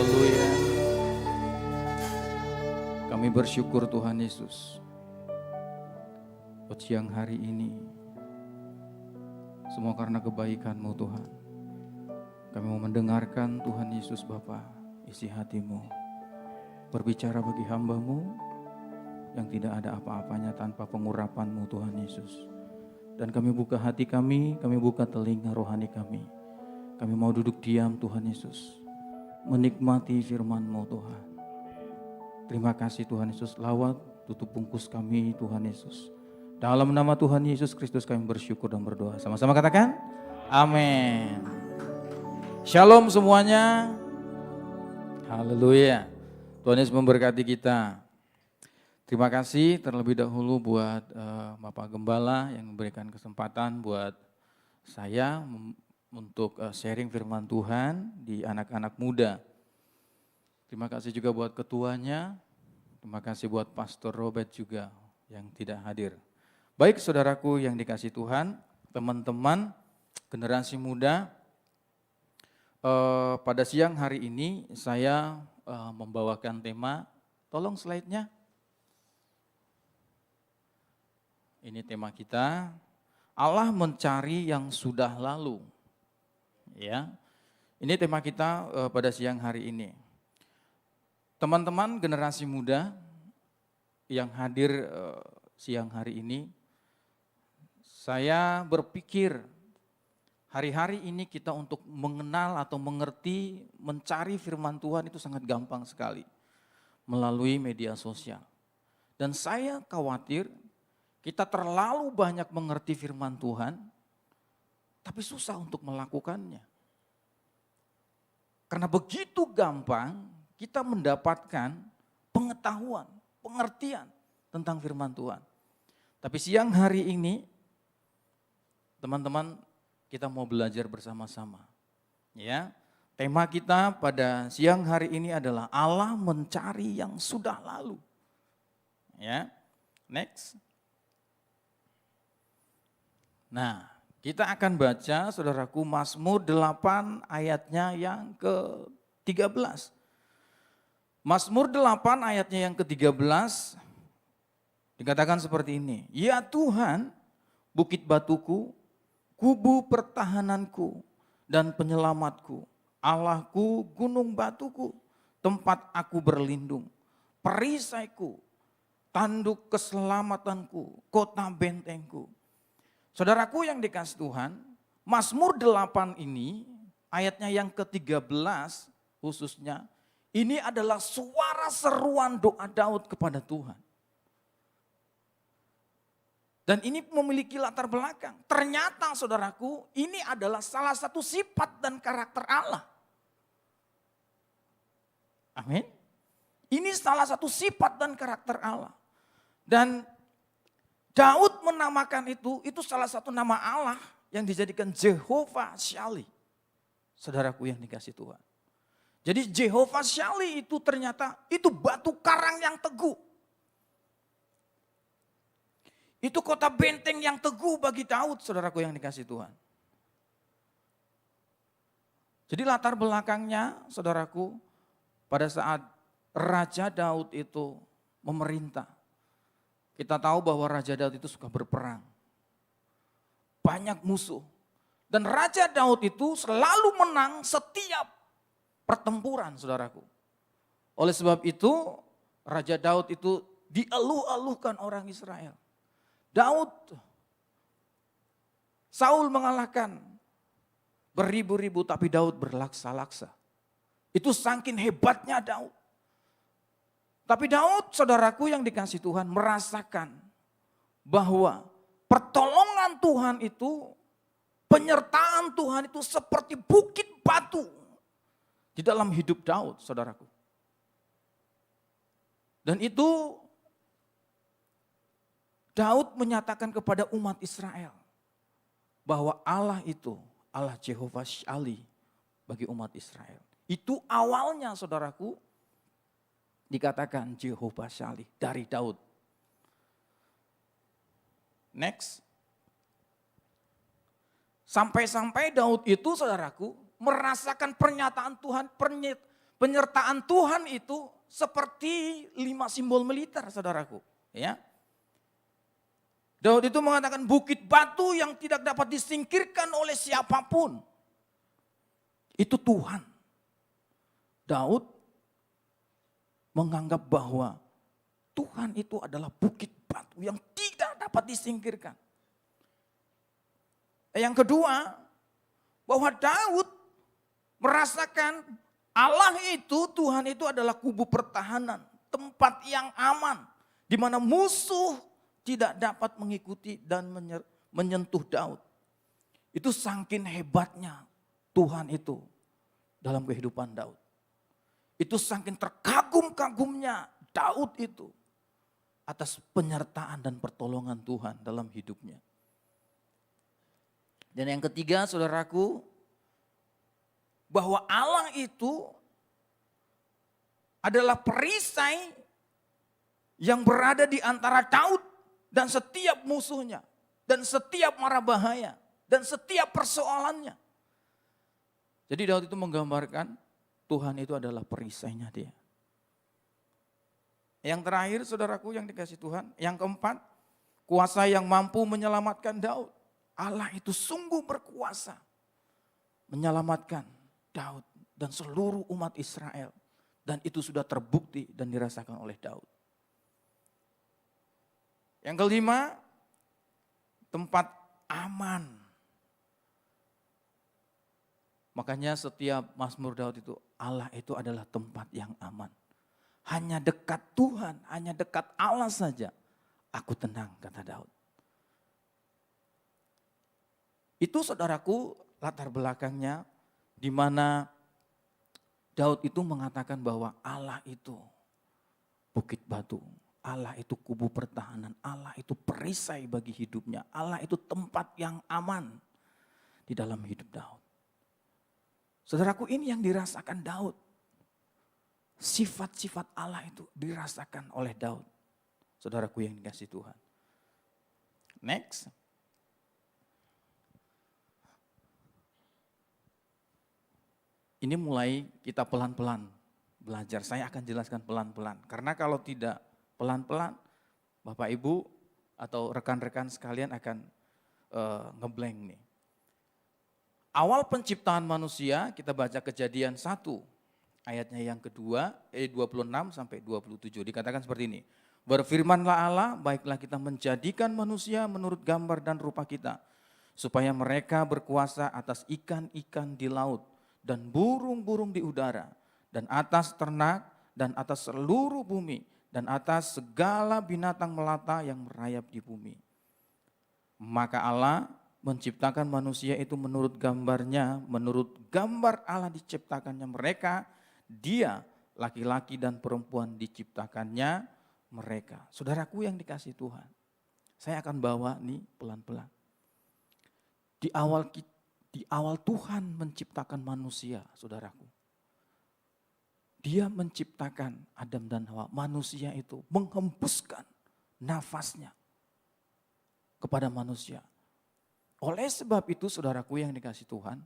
Haleluya. Kami bersyukur Tuhan Yesus. Buat siang hari ini. Semua karena kebaikan-Mu Tuhan. Kami mau mendengarkan Tuhan Yesus Bapa, isi hati-Mu. Berbicara bagi hamba-Mu yang tidak ada apa-apanya tanpa pengurapan-Mu Tuhan Yesus. Dan kami buka hati kami buka telinga rohani kami. Kami mau duduk diam Tuhan Yesus. Menikmati firman-Mu Tuhan. Terima kasih Tuhan Yesus, lawat tutup bungkus kami Tuhan Yesus. Dalam nama Tuhan Yesus Kristus kami bersyukur dan berdoa. Sama-sama katakan, amin. Shalom semuanya. Haleluya. Tuhan Yesus memberkati kita. Terima kasih terlebih dahulu buat Bapak Gembala yang memberikan kesempatan buat saya untuk sharing firman Tuhan di anak-anak muda. Terima kasih juga buat ketuanya, terima kasih buat Pastor Robert juga yang tidak hadir. Baik saudaraku yang dikasih Tuhan, teman-teman generasi muda, pada siang hari ini saya membawakan tema, tolong slide-nya. Ini tema kita, Allah mencari yang sudah lalu. Ya, ini tema kita pada siang hari ini. Teman-teman generasi muda yang hadir siang hari ini, saya berpikir hari-hari ini kita untuk mengenal atau mengerti, mencari firman Tuhan itu sangat gampang sekali melalui media sosial. Dan saya khawatir kita terlalu banyak mengerti firman Tuhan, tapi susah untuk melakukannya. Karena begitu gampang kita mendapatkan pengetahuan, pengertian tentang firman Tuhan. Tapi siang hari ini, teman-teman, kita mau belajar bersama-sama. Ya, tema kita pada siang hari ini adalah Allah mencari yang sudah lalu. Ya, next. Nah, kita akan baca, saudaraku, Mazmur 8 ayatnya yang ke-13. Mazmur 8 ayatnya yang ke-13 dikatakan seperti ini. Ya Tuhan, bukit batuku, kubu pertahananku dan penyelamatku. Allahku, gunung batuku, tempat aku berlindung. Perisaiku, tanduk keselamatanku, kota bentengku. Saudaraku yang dikasih Tuhan, Mazmur 8 ini, ayatnya yang ke-13 khususnya, ini adalah suara seruan doa Daud kepada Tuhan. Dan ini memiliki latar belakang. Ternyata saudaraku, ini adalah salah satu sifat dan karakter Allah. Amin. Ini salah satu sifat dan karakter Allah. Dan Daud menamakan itu salah satu nama Allah yang dijadikan Jehovah Syali. Saudaraku yang dikasih Tuhan. Jadi Jehovah Syali itu ternyata itu batu karang yang teguh. Itu kota benteng yang teguh bagi Daud, saudaraku yang dikasih Tuhan. Jadi latar belakangnya, saudaraku, pada saat Raja Daud itu memerintah. Kita tahu bahwa Raja Daud itu suka berperang. Banyak musuh. Dan Raja Daud itu selalu menang setiap pertempuran, saudaraku. Oleh sebab itu, Raja Daud itu dieluh-eluhkan orang Israel. Saul mengalahkan beribu-ribu, tapi Daud berlaksa-laksa. Itu saking hebatnya Daud. Tapi Daud, saudaraku yang dikasih Tuhan, merasakan bahwa pertolongan Tuhan itu, penyertaan Tuhan itu seperti bukit batu di dalam hidup Daud, saudaraku. Dan itu Daud menyatakan kepada umat Israel bahwa Allah itu, Allah Jehovah Syali bagi umat Israel. Itu awalnya, saudaraku, dikatakan Jehovah Syali dari Daud. Next. Sampai-sampai Daud itu, saudaraku, merasakan pernyataan Tuhan, penyertaan Tuhan itu seperti 5 simbol militer, saudaraku. Ya. Daud itu mengatakan bukit batu yang tidak dapat disingkirkan oleh siapapun. Itu Tuhan. Daud menganggap bahwa Tuhan itu adalah bukit batu yang tidak dapat disingkirkan. Yang kedua, bahwa Daud merasakan Allah itu, Tuhan itu adalah kubu pertahanan, tempat yang aman, di mana musuh tidak dapat mengikuti dan menyentuh Daud. Itu saking hebatnya Tuhan itu dalam kehidupan Daud. Itu saking terkagum-kagumnya Daud itu atas penyertaan dan pertolongan Tuhan dalam hidupnya. Dan yang ketiga, saudaraku, bahwa Allah itu adalah perisai yang berada di antara Daud dan setiap musuhnya, dan setiap mara bahaya, dan setiap persoalannya. Jadi Daud itu menggambarkan Tuhan itu adalah perisainya dia. Yang terakhir, saudaraku yang dikasih Tuhan, yang keempat, kuasa yang mampu menyelamatkan Daud. Allah itu sungguh berkuasa menyelamatkan Daud dan seluruh umat Israel. Dan itu sudah terbukti dan dirasakan oleh Daud. Yang kelima, tempat aman. Makanya setiap Mazmur Daud itu, Allah itu adalah tempat yang aman. Hanya dekat Tuhan, hanya dekat Allah saja, aku tenang, kata Daud. Itu saudaraku latar belakangnya di mana Daud itu mengatakan bahwa Allah itu bukit batu. Allah itu kubu pertahanan, Allah itu perisai bagi hidupnya, Allah itu tempat yang aman di dalam hidup Daud. Saudaraku, ini yang dirasakan Daud. Sifat-sifat Allah itu dirasakan oleh Daud. Saudaraku yang dikasih Tuhan. Next. Ini mulai kita pelan-pelan belajar. Saya akan jelaskan pelan-pelan. Karena kalau tidak pelan-pelan, Bapak Ibu atau rekan-rekan sekalian akan ngeblank nih. Awal penciptaan manusia, kita baca Kejadian 1, ayatnya yang kedua, 26 sampai 27. Dikatakan seperti ini. Berfirmanlah Allah, baiklah kita menjadikan manusia menurut gambar dan rupa kita, supaya mereka berkuasa atas ikan-ikan di laut, dan burung-burung di udara, dan atas ternak, dan atas seluruh bumi, dan atas segala binatang melata yang merayap di bumi. Maka Allah menciptakan manusia itu menurut gambarnya, menurut gambar Allah diciptakannya mereka, dia laki-laki dan perempuan diciptakannya mereka. Saudaraku yang dikasih Tuhan, saya akan bawa nih pelan-pelan. Di awal Tuhan menciptakan manusia, saudaraku. Dia menciptakan Adam dan Hawa. Manusia itu menghembuskan nafasnya kepada manusia. Oleh sebab itu, saudaraku yang dikasih Tuhan,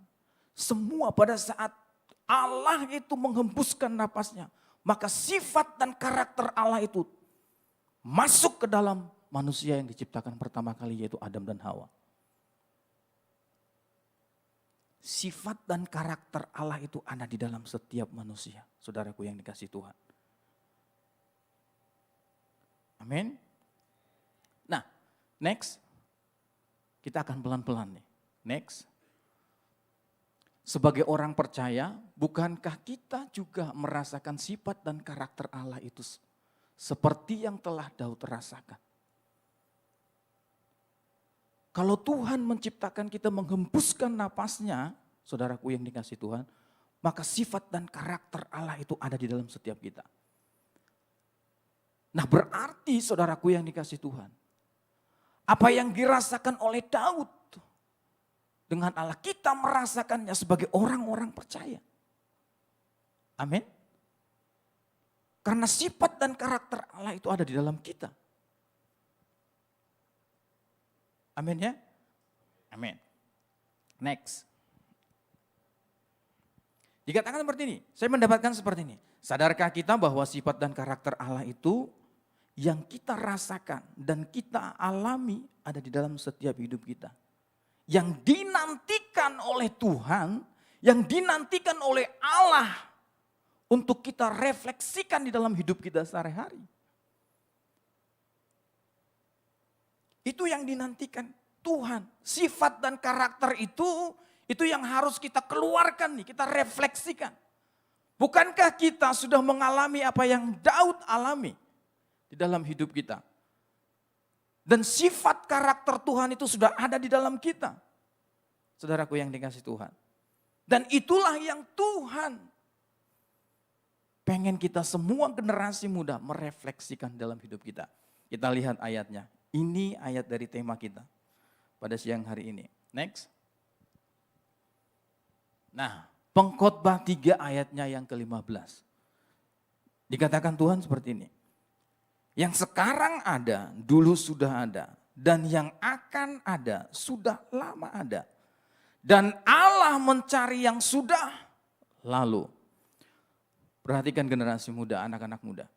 semua pada saat Allah itu menghembuskan nafasnya, maka sifat dan karakter Allah itu masuk ke dalam manusia yang diciptakan pertama kali, yaitu Adam dan Hawa. Sifat dan karakter Allah itu ada di dalam setiap manusia, saudaraku yang dikasih Tuhan. Amin. Nah, next. Kita akan pelan-pelan nih. Next. Sebagai orang percaya, bukankah kita juga merasakan sifat dan karakter Allah itu seperti yang telah Daud rasakan? Kalau Tuhan menciptakan kita menghembuskan napasnya, saudaraku yang dikasih Tuhan, maka sifat dan karakter Allah itu ada di dalam setiap kita. Nah, berarti saudaraku yang dikasih Tuhan, apa yang dirasakan oleh Daud dengan Allah, kita merasakannya sebagai orang-orang percaya. Amin. Karena sifat dan karakter Allah itu ada di dalam kita. Amin ya. Amin. Next. Dikatakan seperti ini, saya mendapatkan seperti ini. Sadarkah kita bahwa sifat dan karakter Allah itu yang kita rasakan dan kita alami ada di dalam setiap hidup kita. Yang dinantikan oleh Tuhan, yang dinantikan oleh Allah untuk kita refleksikan di dalam hidup kita sehari-hari. Itu yang dinantikan Tuhan. Sifat dan karakter itu yang harus kita keluarkan nih, kita refleksikan. Bukankah kita sudah mengalami apa yang Daud alami di dalam hidup kita? Dan sifat karakter Tuhan itu sudah ada di dalam kita. Saudaraku yang dikasih Tuhan. Dan itulah yang Tuhan pengen kita semua generasi muda merefleksikan dalam hidup kita. Kita lihat ayatnya. Ini ayat dari tema kita pada siang hari ini. Next. Nah, Pengkhotbah 3 ayatnya yang ke-15. Dikatakan Tuhan seperti ini. Yang sekarang ada, dulu sudah ada. Dan yang akan ada, sudah lama ada. Dan Allah mencari yang sudah lalu. Perhatikan generasi muda, anak-anak muda.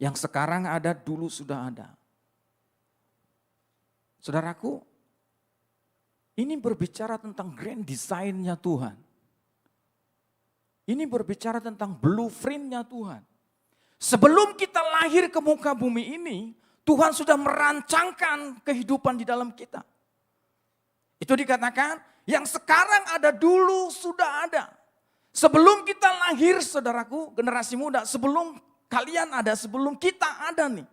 Yang sekarang ada, dulu sudah ada. Saudaraku, ini berbicara tentang grand design-nya Tuhan. Ini berbicara tentang blueprint-nya Tuhan. Sebelum kita lahir ke muka bumi ini, Tuhan sudah merancangkan kehidupan di dalam kita. Itu dikatakan, yang sekarang ada dulu sudah ada. Sebelum kita lahir, saudaraku, generasi muda, sebelum kalian ada, sebelum kita ada nih,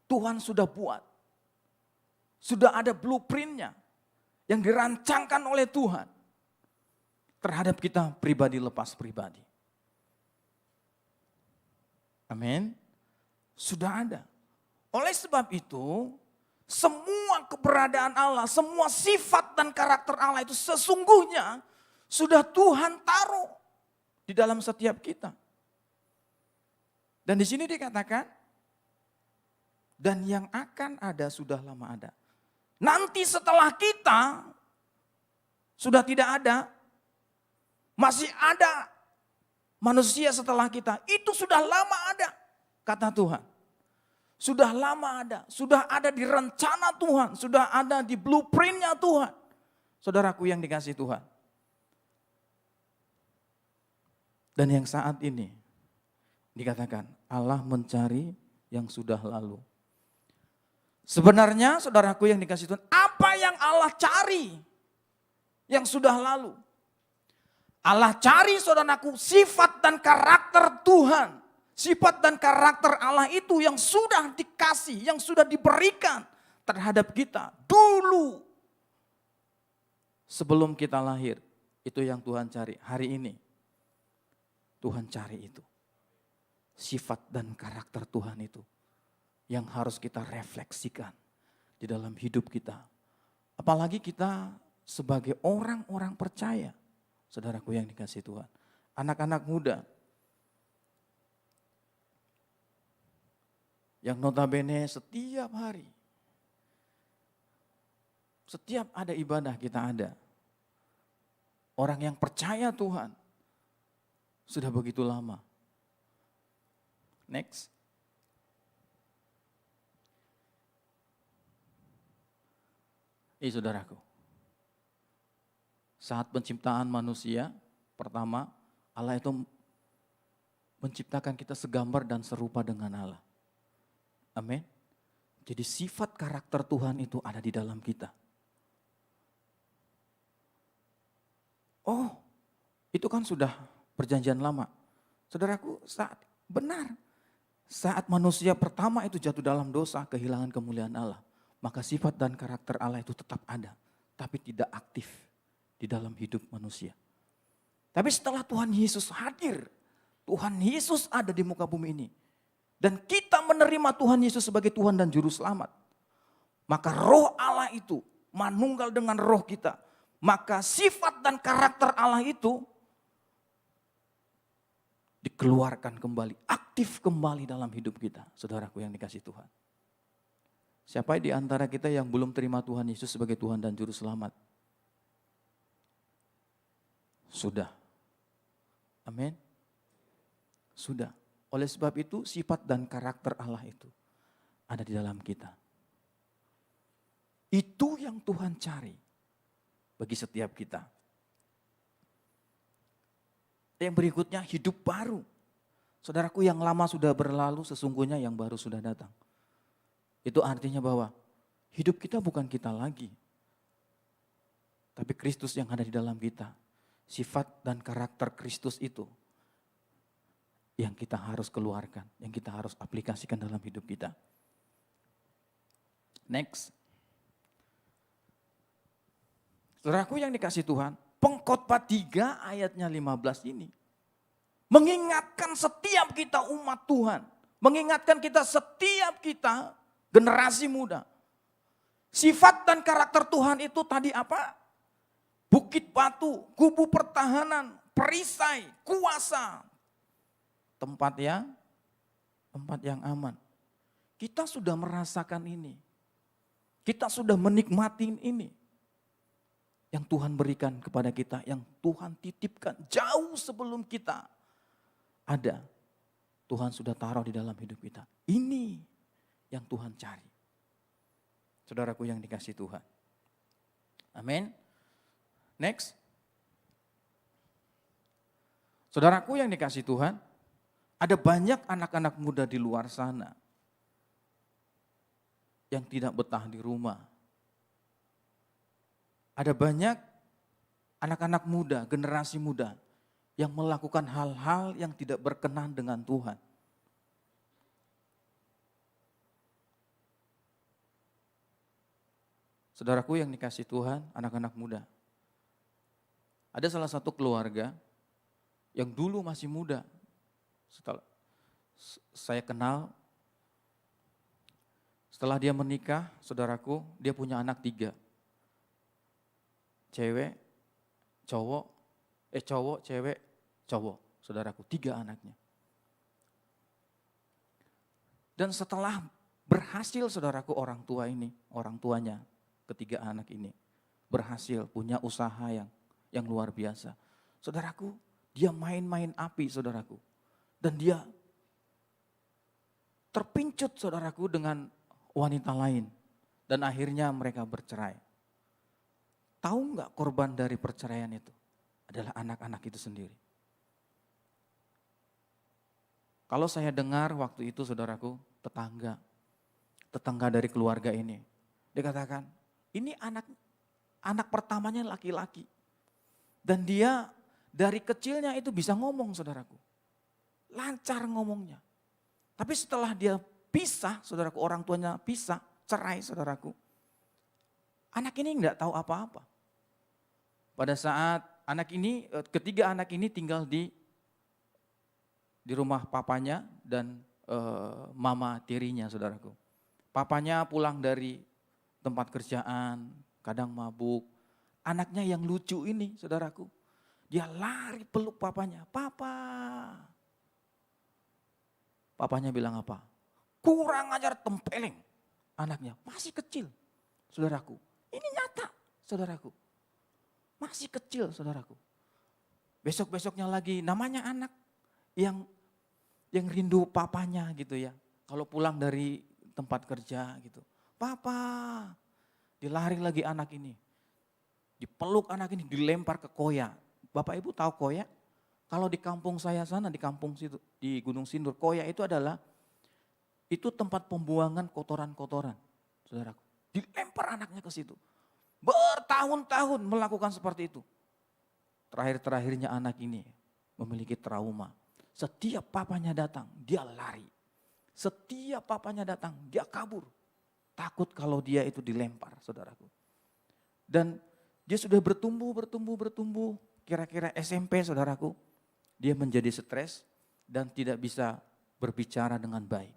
Tuhan sudah buat. Sudah ada blueprint-nya yang dirancangkan oleh Tuhan terhadap kita pribadi lepas pribadi. Amin. Sudah ada. Oleh sebab itu, semua keberadaan Allah, semua sifat dan karakter Allah itu sesungguhnya sudah Tuhan taruh di dalam setiap kita. Dan di sini dikatakan, dan yang akan ada sudah lama ada. Nanti setelah kita sudah tidak ada, masih ada manusia setelah kita. Itu sudah lama ada, kata Tuhan. Sudah lama ada di rencana Tuhan, sudah ada di blueprint-nya Tuhan. Saudaraku yang dikasih Tuhan. Dan yang saat ini dikatakan Allah mencari yang sudah lalu. Sebenarnya saudaraku yang dikasih Tuhan, apa yang Allah cari yang sudah lalu? Allah cari saudaraku sifat dan karakter Tuhan. Sifat dan karakter Allah itu yang sudah dikasih, yang sudah diberikan terhadap kita dulu. Sebelum kita lahir, itu yang Tuhan cari. Hari ini Tuhan cari itu. Sifat dan karakter Tuhan itu yang harus kita refleksikan di dalam hidup kita. Apalagi kita sebagai orang-orang percaya, saudaraku yang dikasih Tuhan. Anak-anak muda yang notabene setiap hari, setiap ada ibadah kita ada. Orang yang percaya Tuhan sudah begitu lama. Next. Saudaraku, saat penciptaan manusia, pertama Allah itu menciptakan kita segambar dan serupa dengan Allah. Amin. Jadi sifat karakter Tuhan itu ada di dalam kita. Oh, itu kan sudah perjanjian lama. Saudaraku, saat manusia pertama itu jatuh dalam dosa, kehilangan kemuliaan Allah. Maka sifat dan karakter Allah itu tetap ada, tapi tidak aktif di dalam hidup manusia. Tapi setelah Tuhan Yesus hadir, Tuhan Yesus ada di muka bumi ini. Dan kita menerima Tuhan Yesus sebagai Tuhan dan Juru Selamat. Maka roh Allah itu manunggal dengan roh kita. Maka sifat dan karakter Allah itu dikeluarkan kembali, aktif kembali dalam hidup kita. Saudaraku yang dikasih Tuhan. Siapa di antara kita yang belum terima Tuhan Yesus sebagai Tuhan dan Juru Selamat? Sudah, Amin. Sudah. Oleh sebab itu sifat dan karakter Allah itu ada di dalam kita. Itu yang Tuhan cari bagi setiap kita. Yang berikutnya hidup baru. Saudaraku, yang lama sudah berlalu, sesungguhnya yang baru sudah datang. Itu artinya bahwa hidup kita bukan kita lagi. Tapi Kristus yang ada di dalam kita. Sifat dan karakter Kristus itu yang kita harus keluarkan, yang kita harus aplikasikan dalam hidup kita. Next. Saudaraku yang dikasih Tuhan, Pengkhotbah 3 ayatnya 15 ini mengingatkan setiap kita umat Tuhan, mengingatkan kita setiap kita generasi muda. Sifat dan karakter Tuhan itu tadi apa? Bukit batu, kubu pertahanan, perisai, kuasa, tempat yang aman. Kita sudah merasakan ini. Kita sudah menikmati ini. Yang Tuhan berikan kepada kita, yang Tuhan titipkan jauh sebelum kita ada. Tuhan sudah taruh di dalam hidup kita. Ini yang Tuhan cari. Saudaraku yang dikasih Tuhan. Amin. Next. Saudaraku yang dikasih Tuhan, ada banyak anak-anak muda di luar sana yang tidak betah di rumah. Ada banyak anak-anak muda, generasi muda yang melakukan hal-hal yang tidak berkenan dengan Tuhan. Saudaraku yang dikasih Tuhan, anak-anak muda. Ada salah satu keluarga yang dulu masih muda. Setelah saya kenal, setelah dia menikah, saudaraku, dia punya anak 3. Cowok, cewek, cowok. Saudaraku, 3 anaknya. Dan setelah berhasil saudaraku orang tuanya, ketiga anak ini berhasil punya usaha yang luar biasa. Saudaraku, dia main-main api saudaraku. Dan dia terpincut saudaraku dengan wanita lain. Dan akhirnya mereka bercerai. Tahu nggak korban dari perceraian itu? Adalah anak-anak itu sendiri. Kalau saya dengar waktu itu saudaraku, tetangga dari keluarga ini. Dia katakan, ini anak pertamanya laki-laki. Dan dia dari kecilnya itu bisa ngomong saudaraku. Lancar ngomongnya. Tapi setelah dia pisah, saudaraku, orang tuanya pisah, cerai saudaraku. Anak ini enggak tahu apa-apa. Pada saat ketiga anak ini tinggal di rumah papanya dan mama tirinya saudaraku. Papanya pulang dari tempat kerjaan, kadang mabuk. Anaknya yang lucu ini saudaraku, dia lari peluk papanya. Papanya bilang apa? Kurang ajar, tempeleng. Anaknya masih kecil saudaraku. Ini nyata saudaraku. Masih kecil saudaraku. Besok-besoknya lagi namanya anak yang rindu papanya gitu ya. Kalau pulang dari tempat kerja gitu. Papa, dilari lagi anak ini. Dipeluk anak ini, dilempar ke koya. Bapak Ibu tahu koya? Kalau di kampung saya sana, di kampung situ, di Gunung Sindur, koya itu adalah tempat pembuangan kotoran-kotoran, saudaraku. Dilempar anaknya ke situ. Bertahun-tahun melakukan seperti itu. Terakhir-terakhirnya anak ini memiliki trauma. Setiap papanya datang, dia lari. Setiap papanya datang, dia kabur. Takut kalau dia itu dilempar, saudaraku. Dan dia sudah bertumbuh. Kira-kira SMP, saudaraku. Dia menjadi stres dan tidak bisa berbicara dengan baik.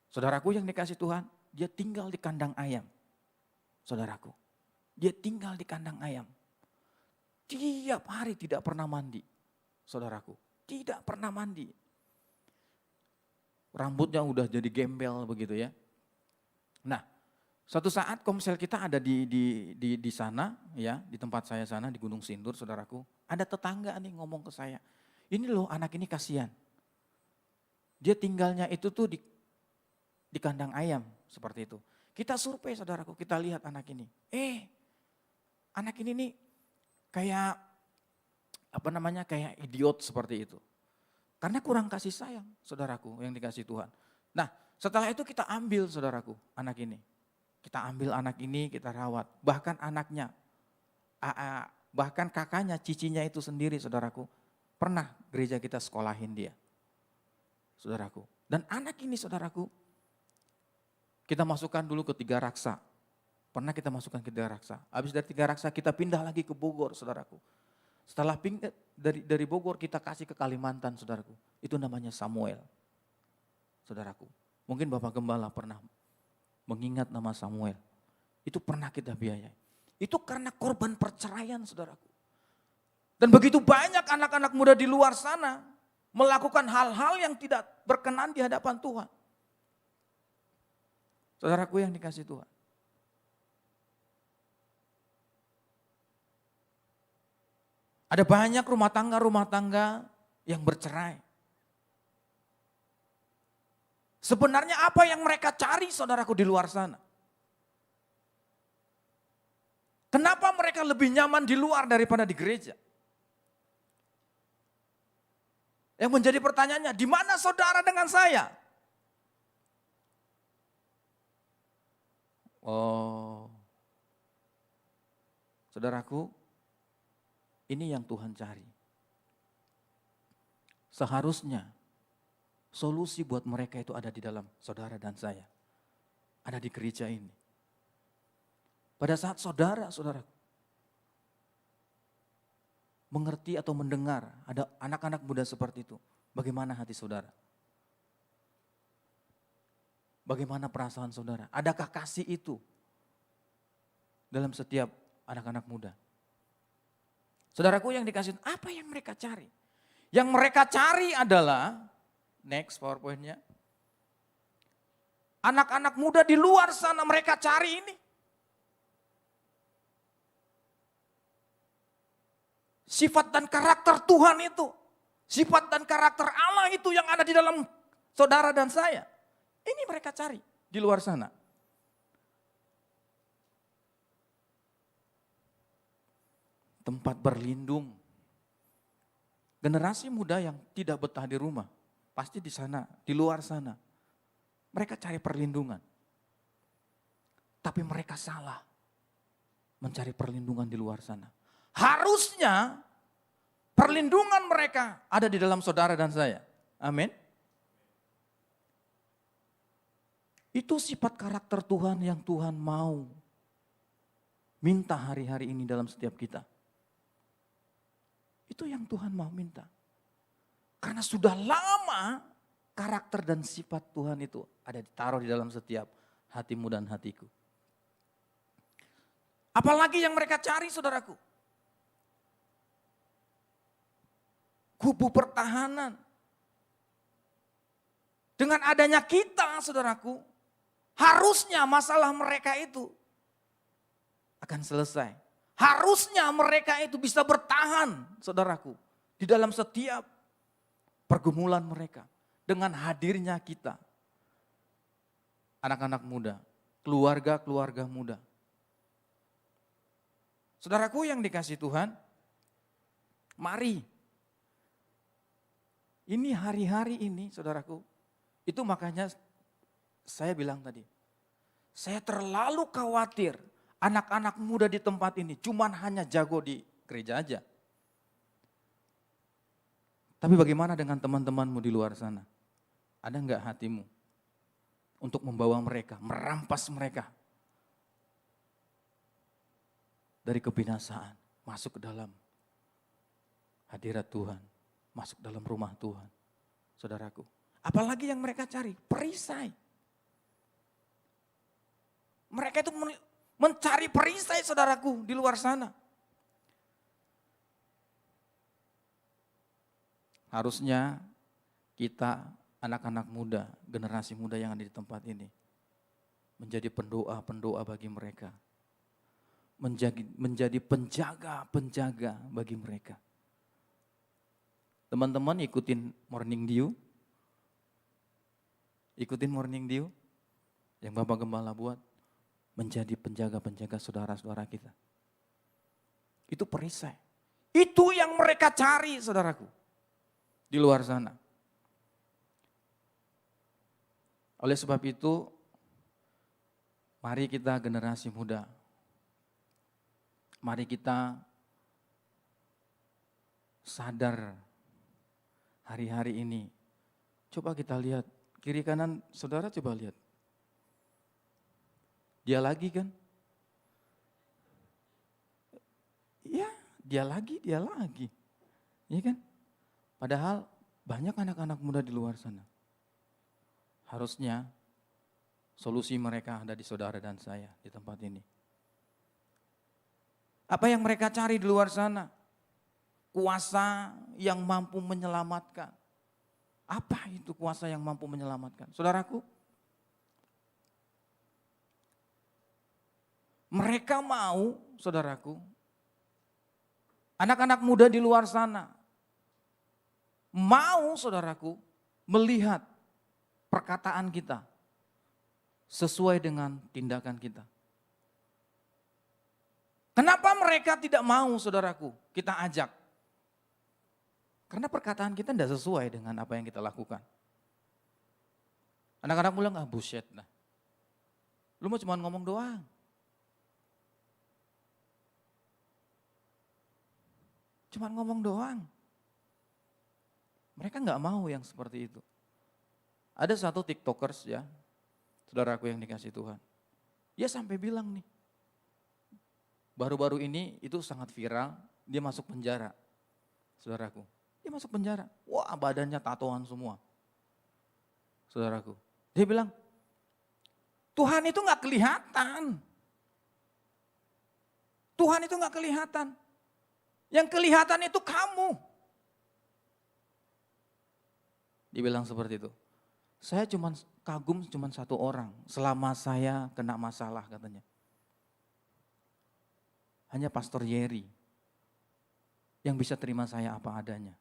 Saudaraku yang dikasih Tuhan, dia tinggal di kandang ayam. Saudaraku, dia tinggal di kandang ayam. Tiap hari tidak pernah mandi. Saudaraku, tidak pernah mandi. Rambutnya udah jadi gembel begitu ya. Nah, Suatu saat komsel kita ada di sana, ya, di tempat saya sana di Gunung Sindur, saudaraku. Ada tetangga nih ngomong ke saya, ini loh anak ini kasihan. Dia tinggalnya itu tuh di kandang ayam seperti itu. Kita survei saudaraku, kita lihat anak ini. Anak ini nih kayak kayak idiot seperti itu. Karena kurang kasih sayang saudaraku yang dikasih Tuhan. Nah setelah itu kita ambil saudaraku anak ini. Kita ambil anak ini, kita rawat. Bahkan anaknya, bahkan kakaknya, cicinya itu sendiri saudaraku. Pernah gereja kita sekolahin dia. Saudaraku. Dan anak ini saudaraku, kita masukkan dulu ke Tiga Raksa. Pernah kita masukkan ke Tiga Raksa. Habis dari Tiga Raksa kita pindah lagi ke Bogor saudaraku. Setelah pindah dari Bogor kita kasih ke Kalimantan saudaraku. Itu namanya Samuel. Saudaraku. Mungkin Bapak Gembala pernah mengingat nama Samuel. Itu pernah kita biayai. Itu karena korban perceraian saudaraku. Dan begitu banyak anak-anak muda di luar sana melakukan hal-hal yang tidak berkenan di hadapan Tuhan. Saudaraku yang dikasih Tuhan. Ada banyak rumah tangga yang bercerai. Sebenarnya apa yang mereka cari saudaraku di luar sana? Kenapa mereka lebih nyaman di luar daripada di gereja? Yang menjadi pertanyaannya, di mana saudara dengan saya? Oh, saudaraku, ini yang Tuhan cari. Seharusnya solusi buat mereka itu ada di dalam saudara dan saya. Ada di gereja ini. Pada saat saudara mengerti atau mendengar ada anak-anak muda seperti itu. Bagaimana hati saudara? Bagaimana perasaan saudara? Adakah kasih itu dalam setiap anak-anak muda? Saudaraku yang dikasih, apa yang mereka cari? Yang mereka cari adalah, next PowerPoint-nya. Anak-anak muda di luar sana mereka cari ini. Sifat dan karakter Tuhan itu. Sifat dan karakter Allah itu yang ada di dalam saudara dan saya. Ini mereka cari di luar sana. Tempat berlindung. Generasi muda yang tidak betah di rumah. Pasti di sana, di luar sana. Mereka cari perlindungan. Tapi mereka salah mencari perlindungan di luar sana. Harusnya perlindungan mereka ada di dalam saudara dan saya. Amin. Itu sifat karakter Tuhan yang Tuhan mau minta hari-hari ini dalam setiap kita. Itu yang Tuhan mau minta. Karena sudah lama karakter dan sifat Tuhan itu ada ditaruh di dalam setiap hatimu dan hatiku. Apalagi yang mereka cari saudaraku. Kubu pertahanan. Dengan adanya kita saudaraku, harusnya masalah mereka itu akan selesai. Harusnya mereka itu bisa bertahan saudaraku. Di dalam setiap pergumulan mereka. Dengan hadirnya kita. Anak-anak muda, keluarga-keluarga muda. Saudaraku yang dikasih Tuhan, mari. Ini hari-hari ini saudaraku, itu makanya saya bilang tadi, saya terlalu khawatir anak-anak muda di tempat ini cuman hanya jago di gereja aja. Tapi bagaimana dengan teman-temanmu di luar sana? Ada enggak hatimu untuk membawa mereka, merampas mereka dari kebinasaan, masuk ke dalam hadirat Tuhan, masuk dalam rumah Tuhan, saudaraku. Apalagi yang mereka cari, perisai. Mereka itu mencari perisai saudaraku di luar sana. Harusnya kita anak-anak muda, generasi muda yang ada di tempat ini. menjadi pendoa-pendoa bagi mereka. Menjadi penjaga-penjaga bagi mereka. Teman-teman ikutin Morning Dew. Ikutin Morning Dew yang Bapak Gembala buat. Menjadi penjaga-penjaga saudara-saudara kita. Itu perisai. Itu yang mereka cari, saudaraku. Di luar sana. Oleh sebab itu, mari kita generasi muda. Mari kita sadar hari-hari ini. Coba kita lihat, kiri kanan saudara coba lihat. Dia lagi kan? Ya, dia lagi. Iya kan? Padahal banyak anak-anak muda di luar sana. Harusnya solusi mereka ada di saudara dan saya di tempat ini. Apa yang mereka cari di luar sana? Kuasa yang mampu menyelamatkan. Apa itu kuasa yang mampu menyelamatkan? Saudaraku, mereka mau, saudaraku, anak-anak muda di luar sana, mau saudaraku melihat perkataan kita sesuai dengan tindakan kita. Kenapa mereka tidak mau, saudaraku, kita ajak? Karena perkataan kita tidak sesuai dengan apa yang kita lakukan. Anak-anak bilang, bullshit lah. Lu mau cuma ngomong doang. Cuma ngomong doang. Mereka nggak mau yang seperti itu. Ada satu tiktokers ya, saudaraku yang dikasih Tuhan. Dia sampai bilang nih, baru-baru ini itu sangat viral, dia masuk penjara. Saudaraku, dia masuk penjara. Wah, badannya tatoan semua. Saudaraku, dia bilang, Tuhan itu gak kelihatan. Tuhan itu gak kelihatan. Yang kelihatan itu kamu. Dia bilang seperti itu. Saya kagum cuma satu orang selama saya kena masalah katanya. Hanya Pastor Yeri yang bisa terima saya apa adanya.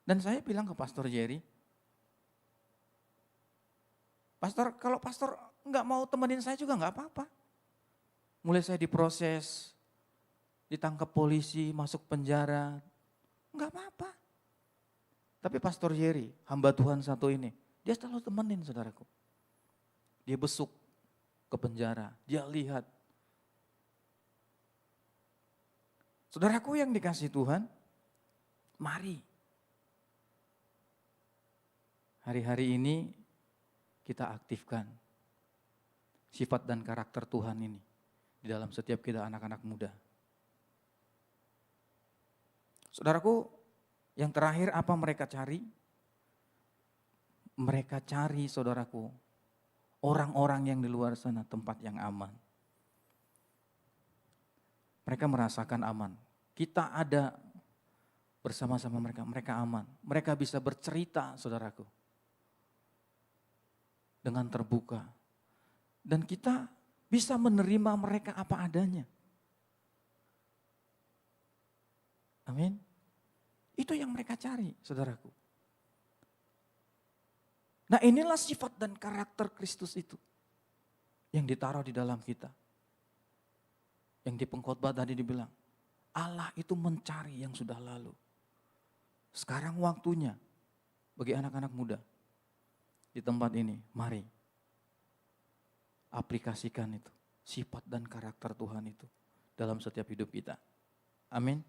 Dan saya bilang ke Pastor Yeri, Pastor, kalau pastor nggak mau temenin saya juga nggak apa-apa. Mulai saya diproses, ditangkap polisi, masuk penjara, nggak apa-apa. Tapi Pastor Yeri, hamba Tuhan satu ini, dia selalu temenin saudaraku. Dia besuk ke penjara, dia lihat. Saudaraku yang dikasih Tuhan, mari. Hari-hari ini kita aktifkan sifat dan karakter Tuhan ini di dalam setiap kita anak-anak muda. Saudaraku, yang terakhir apa mereka cari? Mereka cari, saudaraku, orang-orang yang di luar sana tempat yang aman. Mereka merasakan aman. Kita ada bersama-sama mereka, mereka aman. Mereka bisa bercerita, saudaraku, dengan terbuka. Dan kita bisa menerima mereka apa adanya. Amin. Itu yang mereka cari, saudaraku. Nah, inilah sifat dan karakter Kristus itu yang ditaruh di dalam kita. Yang di pengkhotbah tadi dibilang, Allah itu mencari yang sudah lalu. Sekarang waktunya bagi anak-anak muda di tempat ini, mari aplikasikan itu, sifat dan karakter Tuhan itu dalam setiap hidup kita. Amin.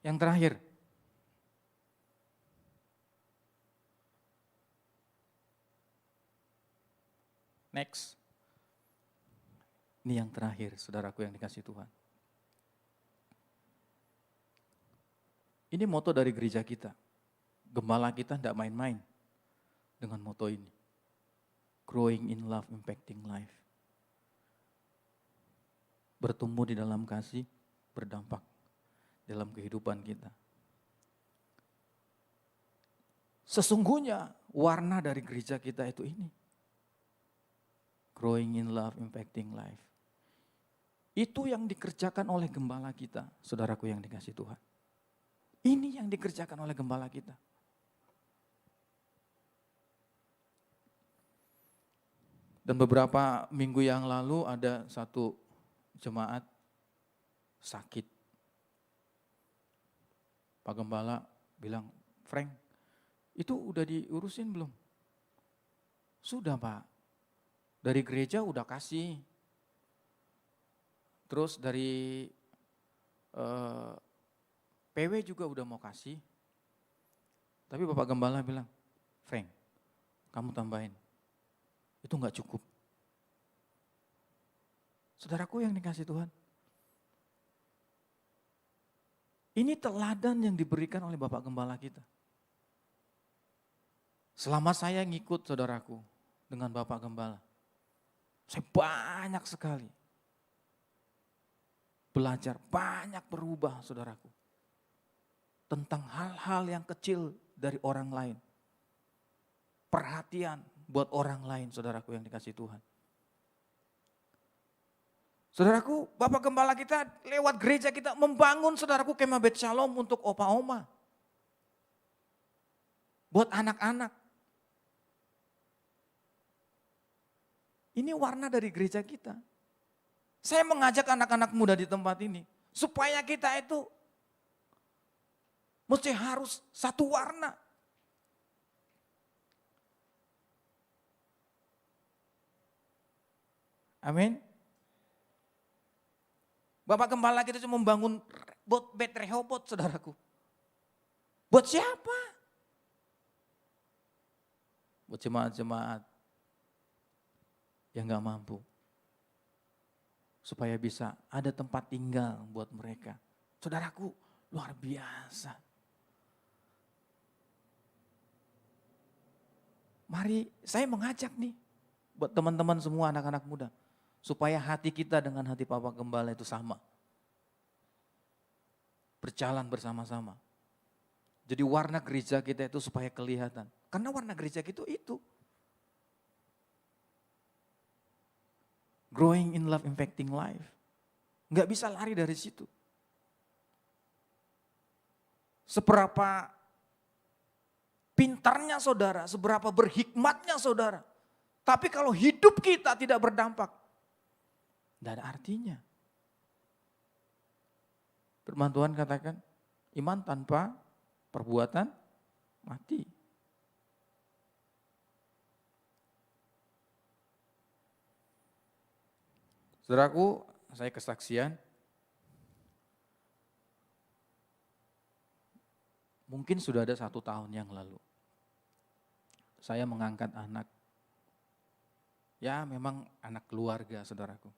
Yang terakhir, next. Ini yang terakhir, saudaraku yang dikasih Tuhan. Ini moto dari gereja kita. Gembala kita tidak main-main dengan moto ini. Growing in love, impacting life. Bertumbuh di dalam kasih, berdampak dalam kehidupan kita. Sesungguhnya warna dari gereja kita itu ini. Growing in love, impacting life. Itu yang dikerjakan oleh gembala kita, saudaraku yang dikasihi Tuhan. Ini yang dikerjakan oleh gembala kita. Dan beberapa minggu yang lalu ada satu jemaat sakit. Pak Gembala bilang, Frank, itu udah diurusin belum? Sudah Pak, dari gereja udah kasih. Terus dari PW juga udah mau kasih. Tapi Bapak Gembala bilang, Frank, kamu tambahin. Itu enggak cukup. Saudaraku yang dikasihi Tuhan. Ini teladan yang diberikan oleh Bapak Gembala kita. Selama saya ngikut saudaraku dengan Bapak Gembala, saya banyak sekali belajar, banyak berubah saudaraku. Tentang hal-hal yang kecil dari orang lain. Perhatian buat orang lain saudaraku yang dikasihi Tuhan. Saudaraku, Bapak Gembala kita lewat gereja kita membangun saudaraku kemah Bet Shalom untuk opa-oma. Buat anak-anak. Ini warna dari gereja kita. Saya mengajak anak-anak muda di tempat ini. Supaya kita itu mesti harus satu warna. Amin. Bapak Gembala kita cuma membangun buat Bet Rehobot saudaraku. Buat siapa? Buat jemaat-jemaat yang gak mampu. Supaya bisa ada tempat tinggal buat mereka. Saudaraku, luar biasa. Mari saya mengajak nih buat teman-teman semua anak-anak muda. Supaya hati kita dengan hati Bapak Gembala itu sama. Berjalan bersama-sama. Jadi warna gereja kita itu supaya kelihatan. Karena warna gereja kita itu. Growing in love, impacting life. Nggak bisa lari dari situ. Seberapa pintarnya saudara, seberapa berhikmatnya saudara. Tapi kalau hidup kita tidak berdampak, tidak ada artinya. Firman Tuhan katakan, iman tanpa perbuatan mati. Saudaraku, saya kesaksian. Mungkin sudah ada 1 tahun yang lalu. Saya mengangkat anak. Ya memang anak keluarga saudaraku.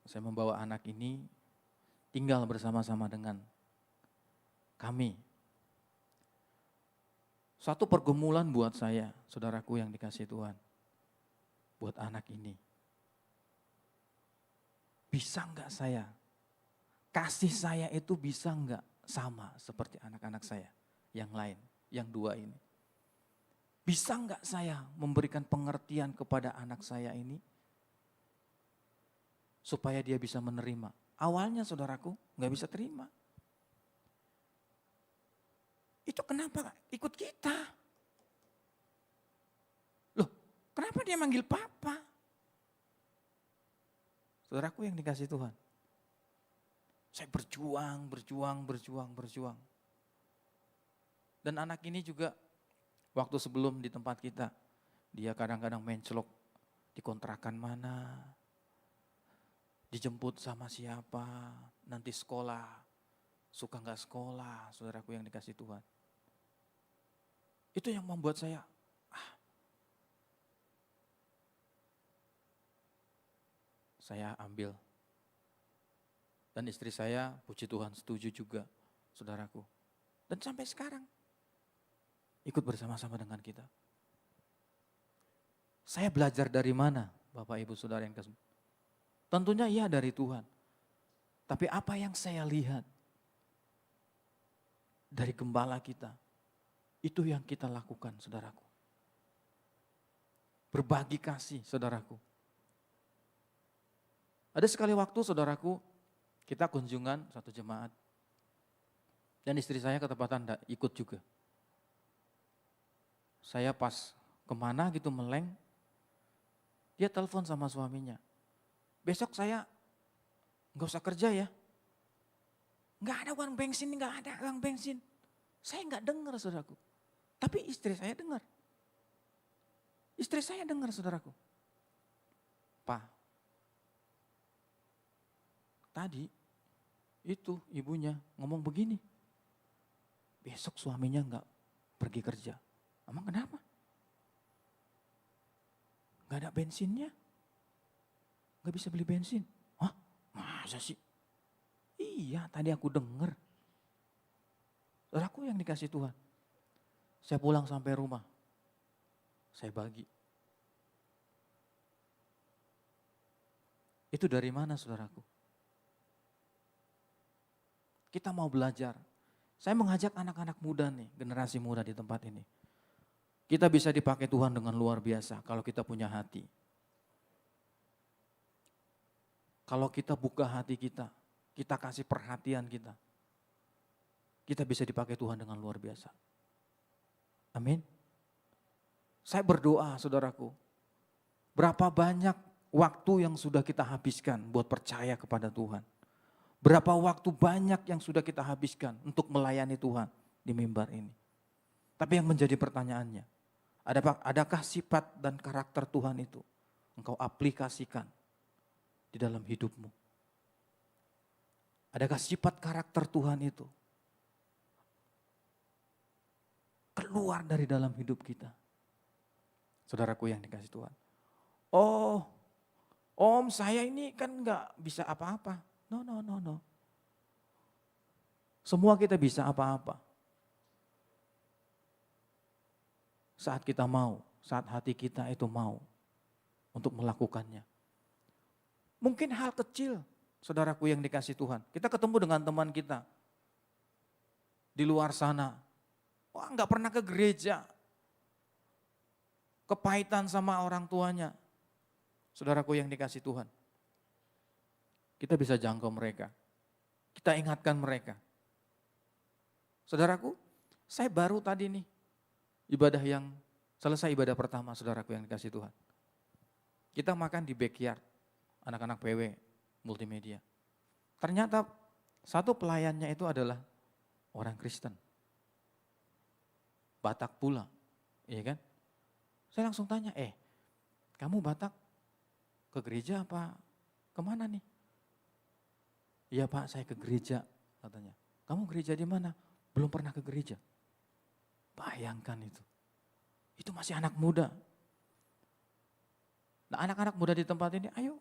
Saya membawa anak ini tinggal bersama-sama dengan kami. Satu pergumulan buat saya, saudaraku yang dikasihi Tuhan. Buat anak ini. Bisa enggak saya, kasih saya itu bisa enggak sama seperti anak-anak saya yang lain, yang 2 ini. Bisa enggak saya memberikan pengertian kepada anak saya ini? Supaya dia bisa menerima. Awalnya saudaraku nggak bisa terima. Itu kenapa ikut kita? Loh, kenapa dia manggil papa? Saudaraku yang dikasihi Tuhan. Saya berjuang. Dan anak ini juga waktu sebelum di tempat kita, dia kadang-kadang mencelok di kontrakan mana, dijemput sama siapa, nanti sekolah, suka gak sekolah, saudaraku yang dikasihi Tuhan. Itu yang membuat saya ambil. Dan istri saya, puji Tuhan, setuju juga, saudaraku. Dan sampai sekarang, ikut bersama-sama dengan kita. Saya belajar dari mana, Bapak Ibu Saudara yang kasih? Tentunya iya dari Tuhan. Tapi apa yang saya lihat dari gembala kita, Itu yang kita lakukan, saudaraku. Berbagi kasih, saudaraku. Ada sekali waktu, saudaraku, kita kunjungan satu jemaat. Dan istri saya ketepatan ikut juga. Saya pas kemana gitu meleng, dia telepon sama suaminya. Besok saya nggak usah kerja ya. Nggak ada uang bensin, nggak ada uang bensin. Saya nggak dengar, saudaraku. Tapi istri saya dengar. Istri saya dengar, saudaraku. Pak, tadi itu ibunya ngomong begini. Besok suaminya nggak pergi kerja. Emang kenapa? Nggak ada bensinnya. Nggak bisa beli bensin. Hah? Masa sih? Iya, tadi aku dengar. Saudaraku yang dikasih Tuhan. Saya pulang sampai rumah. Saya bagi. Itu dari mana, saudaraku? Kita mau belajar. Saya mengajak anak-anak muda nih, generasi muda di tempat ini. Kita bisa dipakai Tuhan dengan luar biasa kalau kita punya hati. Kalau kita buka hati kita kasih perhatian kita bisa dipakai Tuhan dengan luar biasa. Amin. Saya berdoa, saudaraku. Berapa banyak waktu yang sudah kita habiskan buat percaya kepada Tuhan. Berapa waktu banyak yang sudah kita habiskan untuk melayani Tuhan di mimbar ini. Tapi yang menjadi pertanyaannya, adakah sifat dan karakter Tuhan itu engkau aplikasikan di dalam hidupmu? Adakah sifat karakter Tuhan itu keluar dari dalam hidup kita? Saudaraku yang dikasih Tuhan. Oh, om saya ini kan gak bisa apa-apa. No. Semua kita bisa apa-apa. Saat kita mau, saat hati kita itu mau untuk melakukannya. Mungkin hal kecil, saudaraku yang dikasih Tuhan. Kita ketemu dengan teman kita di luar sana. Wah, gak pernah ke gereja. Kepahitan sama orang tuanya. Saudaraku yang dikasih Tuhan. Kita bisa jangkau mereka. Kita ingatkan mereka. Saudaraku, saya baru tadi nih selesai ibadah pertama, saudaraku yang dikasih Tuhan. Kita makan di backyard, anak-anak PW, multimedia. Ternyata satu pelayannya itu adalah orang Kristen. Batak pula, iya kan? Saya langsung tanya, kamu Batak ke gereja apa kemana nih? Iya Pak, saya ke gereja katanya. Kamu gereja di mana? Belum pernah ke gereja. Bayangkan itu. Itu masih anak muda. Nah, anak-anak muda di tempat ini, ayo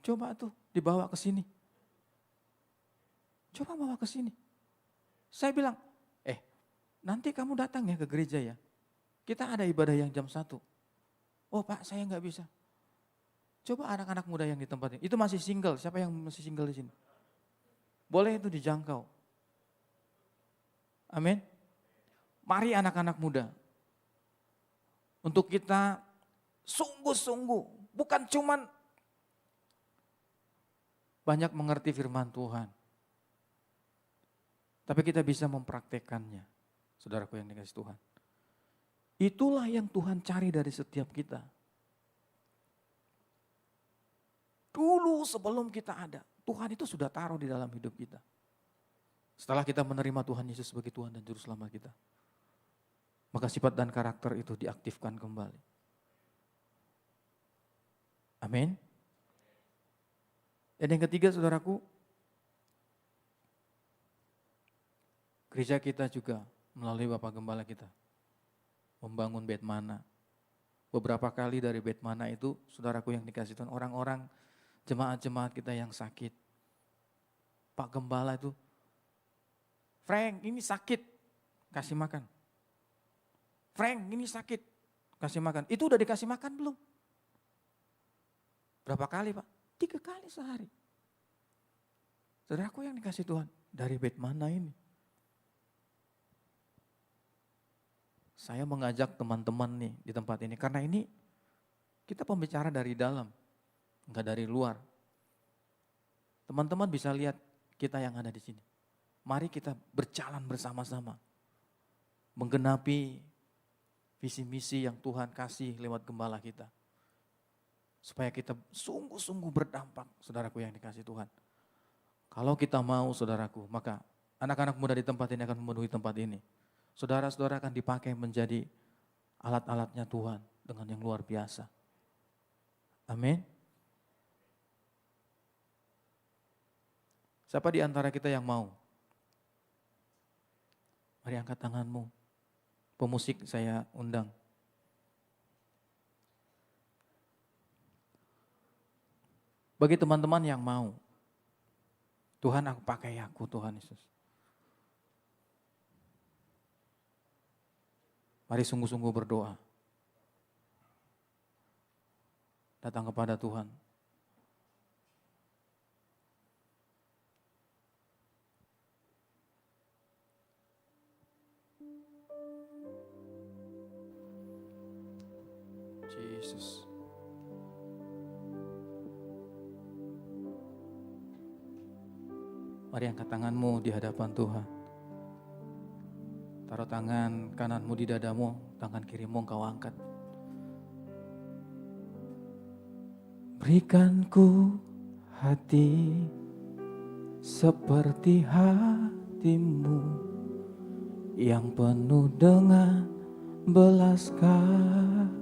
coba tuh dibawa ke sini. Coba bawa ke sini. Saya bilang, nanti kamu datang ya ke gereja ya. Kita ada ibadah yang jam 1. Oh Pak, saya nggak bisa. Coba anak-anak muda yang di tempat ini. Itu masih single. Siapa yang masih single di sini? Boleh itu dijangkau. Amin. Mari anak-anak muda. Untuk kita sungguh-sungguh. Bukan cuman banyak mengerti firman Tuhan. Tapi kita bisa mempraktekannya. Saudaraku yang dikasih Tuhan. Itulah yang Tuhan cari dari setiap kita. Dulu sebelum kita ada, Tuhan itu sudah taruh di dalam hidup kita. Setelah kita menerima Tuhan Yesus sebagai Tuhan dan Juru Selamat kita, maka sifat dan karakter itu diaktifkan kembali. Amin. Dan yang ketiga, saudaraku, gereja kita juga melalui Bapak Gembala kita membangun bait mana. Beberapa kali dari bait mana itu, saudaraku yang dikasih Tuhan, orang-orang jemaat-jemaat kita yang sakit. Pak Gembala itu, Frank ini sakit, kasih makan. Frank ini sakit, kasih makan. Itu udah dikasih makan belum? Berapa kali Pak? 3 kali sehari. Saudaraku yang dikasih Tuhan, dari bait mana ini? saya mengajak teman-teman nih di tempat ini, karena ini kita pembicara dari dalam, enggak dari luar. Teman-teman bisa lihat kita yang ada di sini. Mari kita berjalan bersama-sama, menggenapi visi misi yang Tuhan kasih lewat gembala kita. Supaya kita sungguh-sungguh berdampak, saudaraku yang dikasih Tuhan. Kalau kita mau, saudaraku, maka anak-anak muda di tempat ini akan memenuhi tempat ini. Saudara-saudara akan dipakai menjadi alat-alatnya Tuhan dengan yang luar biasa. Amin. Siapa di antara kita yang mau? Mari angkat tanganmu. Pemusik saya undang. Bagi teman-teman yang mau, Tuhan aku pakai aku, Tuhan Yesus. Mari sungguh-sungguh berdoa. Datang kepada Tuhan. Yesus. Mari angkat tanganmu di hadapan Tuhan. Taruh tangan kananmu di dadamu, tangan kirimu engkau angkat. Berikan ku hati seperti hatimu yang penuh dengan belas kasihan.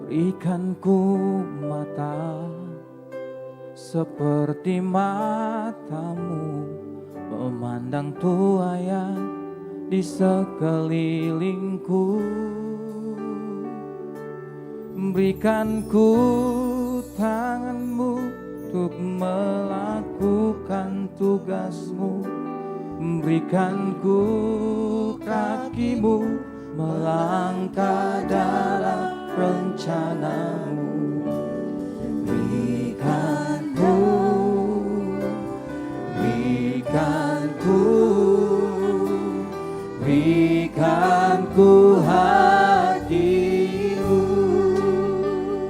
Berikan ku mata seperti matamu memandang tuayan di sekelilingku. Berikan ku tanganmu untuk melakukan tugasmu. Berikan ku kakimu melangkah dalam rencanamu. Berikan ku hatimu.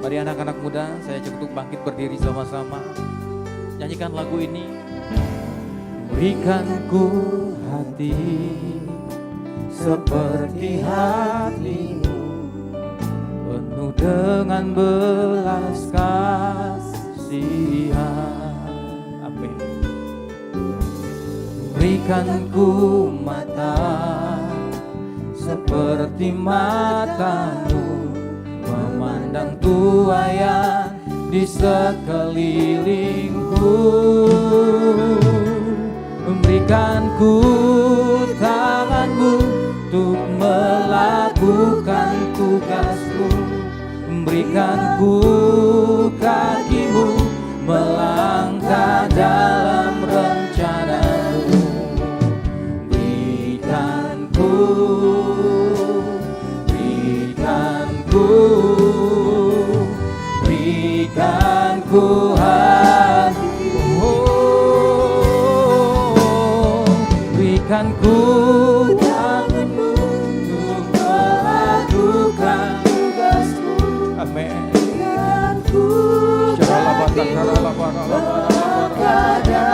Mari anak-anak muda, saya ajak untuk bangkit berdiri sama-sama. Nyanyikan lagu ini. Berikan ku hati seperti hatimu, penuh dengan belas kasihan. Amin. Berikan ku mata seperti matamu memandang tuayan di sekelilingku. Berikan ku tanganmu untuk melakukan tugasmu. Berikan ku kakimu melangkah dalam rencanamu. Berikan ku hati, berikan ku tanganmu untuk melakukan tugasmu. Amin. Berikan ku melangkah dalam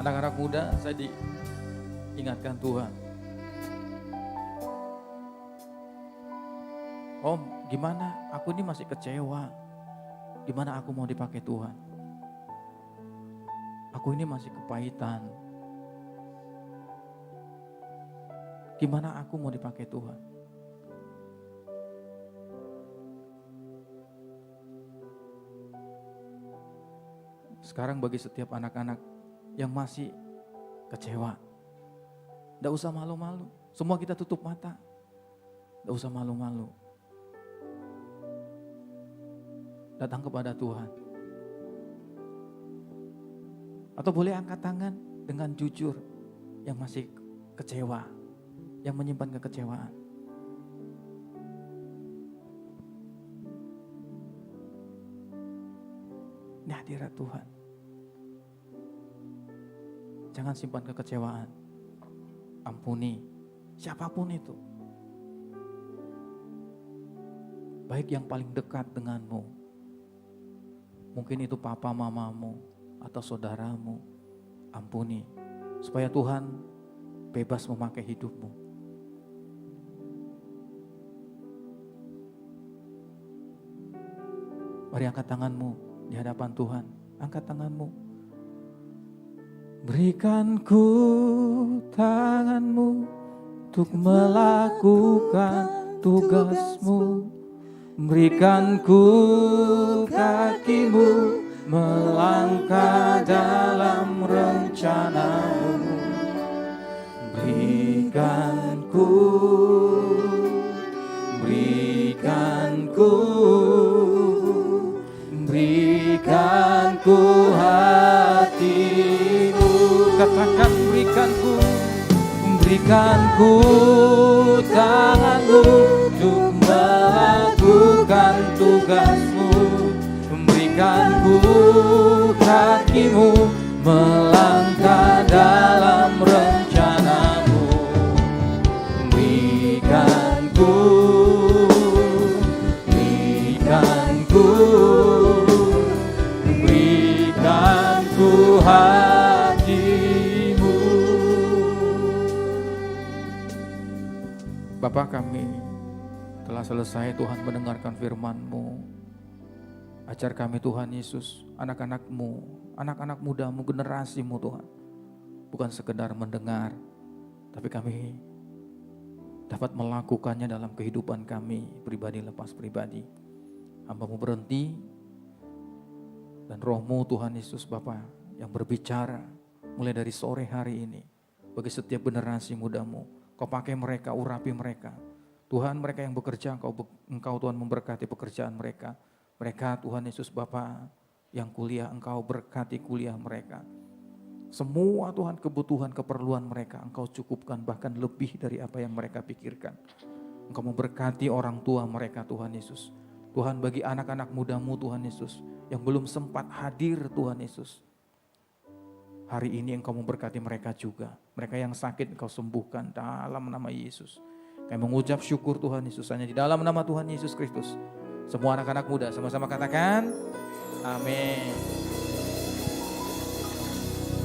anak-anak muda. Saya diingatkan Tuhan, Om, gimana? Aku ini masih kecewa. Gimana aku mau dipakai Tuhan? Aku ini masih kepahitan. Gimana aku mau dipakai Tuhan? Sekarang bagi setiap anak-anak yang masih kecewa, tidak usah malu-malu. Semua kita tutup mata. Tidak usah malu-malu. Datang kepada Tuhan. Atau boleh angkat tangan dengan jujur yang masih kecewa, yang menyimpan kekecewaan. Ini hadirat Tuhan. Jangan simpan kekecewaan. Ampuni siapapun itu. Baik yang paling dekat denganmu. Mungkin itu papa mamamu atau saudaramu. Ampuni. Supaya Tuhan bebas memakai hidupmu. Mari angkat tanganmu di hadapan Tuhan. Angkat tanganmu. Berikan ku tanganmu untuk melakukan tugasmu. Berikan ku kakimu melangkah dalam rencanamu. Berikan ku hatimu. Katakan berikan ku tanganmu untuk melakukan tugasmu. Berikan ku kakimu melangkah dalam rencanamu. Berikan ku hatimu. Bapa, kami telah selesai Tuhan mendengarkan firman-Mu. Ajar kami Tuhan Yesus, anak-anak-Mu, anak-anak muda-Mu, generasi-Mu Tuhan. Bukan sekedar mendengar, tapi kami dapat melakukannya dalam kehidupan kami, pribadi lepas pribadi. Hamba-Mu berhenti, dan Roh-Mu Tuhan Yesus Bapa yang berbicara mulai dari sore hari ini. Bagi setiap generasi muda-Mu, Kau pakai mereka, urapi mereka. Tuhan, mereka yang bekerja, Engkau Tuhan memberkati pekerjaan mereka. Mereka Tuhan Yesus Bapa yang kuliah, Engkau berkati kuliah mereka. Semua Tuhan kebutuhan, keperluan mereka Engkau cukupkan, bahkan lebih dari apa yang mereka pikirkan. Engkau memberkati orang tua mereka Tuhan Yesus. Tuhan, bagi anak-anak muda-Mu Tuhan Yesus yang belum sempat hadir Tuhan Yesus, hari ini Engkau memberkati mereka juga. Mereka yang sakit Engkau sembuhkan dalam nama Yesus. Kami mengucap syukur Tuhan Yesus, hanya di dalam nama Tuhan Yesus Kristus. Semua anak-anak muda sama-sama katakan amin.